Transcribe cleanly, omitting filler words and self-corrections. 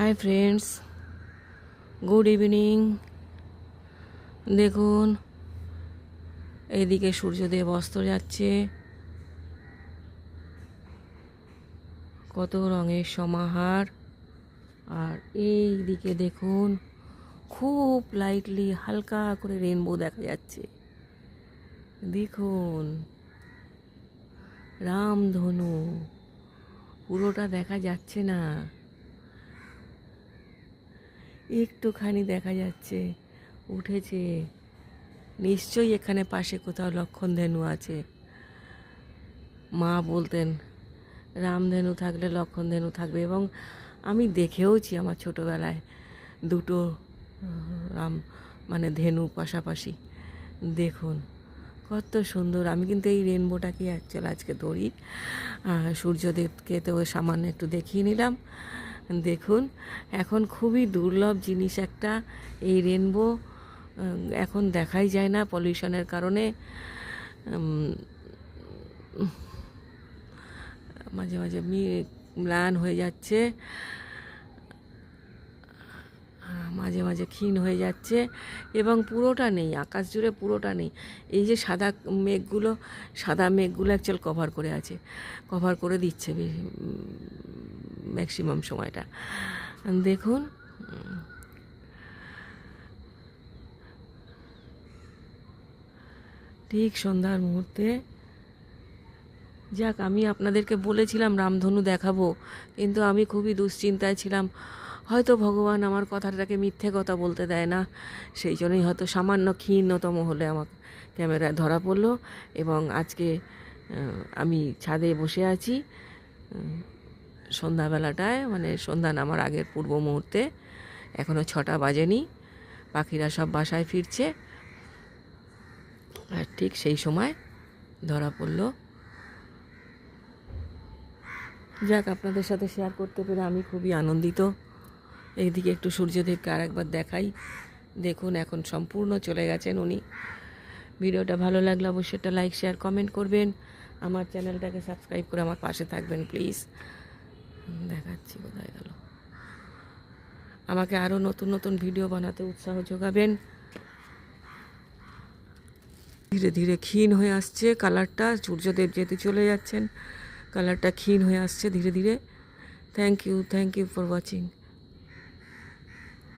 Hi friends, good evening. দেখুন, এইদিকে সূর্যদেব অস্ত যাচ্ছে। কত রঙের সমাহার। আর এই দিকে দেখুন, খুব লাইটলি হালকা করে রেনবো দেখা যাচ্ছে। দেখুন, রামধনু পুরোটা দেখা যাচ্ছে না, একটুখানি দেখা যাচ্ছে, উঠেছে। নিশ্চয়ই এখানে পাশে কোথাও লক্ষণধেনু আছে। মা বলতেন রামধেনু থাকলে লক্ষণধেনু থাকবে, এবং আমি দেখেওছি আমার ছোটোবেলায় দুটো রাম ধেনু পাশাপাশি। দেখুন কত সুন্দর। আমি কিন্তু এই রেনবোটাকে অ্যাকচুয়ালি আজকে ধরি, সূর্যদেবকে তো সামান্য একটু দেখিয়ে নিলাম। দেখুন, এখন খুবই দুর্লভ জিনিস একটা এই রেনবো। এখন দেখাই যায় না পলিউশনের কারণে। মাঝে মাঝে ম্লান হয়ে যাচ্ছে, মাঝে মাঝে ক্ষীণ হয়ে যাচ্ছে, এবং পুরোটা নেই, আকাশ জুড়ে পুরোটা নেই। এই যে সাদা মেঘগুলো অ্যাকচুয়াল কভার করে আছে, কভার করে দিচ্ছে ম্যাক্সিমাম সময়টা। দেখুন, ঠিক সন্ধ্যার মুহূর্তে। যাক, আমি আপনাদেরকে বলেছিলাম রামধনু দেখাবো, কিন্তু আমি খুবই দুশ্চিন্তায় ছিলাম। হয়তো ভগবান আমার কথাটাকে মিথ্যে কথা বলতে দেয় না, সেই জন্যই হয়তো সামান্য ক্ষীণতম হলে আমার ক্যামেরায় ধরা পড়লো। এবং আজকে আমি ছাদে বসে আছি সন্ধ্যাবেলাটায়, সন্ধ্যা নামার আগের পূর্ব মুহূর্তে। এখনও 6টা বাজেনি, পাখিরা সব বাসায় ফিরছে। আর ঠিক সেই সময় ধরা পড়লো। যাক, আপনাদের সাথে শেয়ার করতে পেরে আমি খুবই আনন্দিত। এইদিকে একটু সূর্যদেবকে আরেকবার দেখাই। দেখুন, এখন সম্পূর্ণ চলে গেছেন উনি। ভিডিওটা ভালো লাগলে অবশ্যই একটা লাইক, শেয়ার, কমেন্ট করবেন। আমার চ্যানেলটাকে সাবস্ক্রাইব করে আমার পাশে থাকবেন প্লিজ। দেখাচ্ছি কোথায় গেল। আমাকে আরও নতুন নতুন ভিডিও বানাতে উৎসাহ যোগাবেন। ধীরে ধীরে ক্ষীণ হয়ে আসছে কালারটা, সূর্যদেব যেতে চলে যাচ্ছেন, কালারটা ক্ষীণ হয়ে আসছে ধীরে ধীরে। Thank you for watching.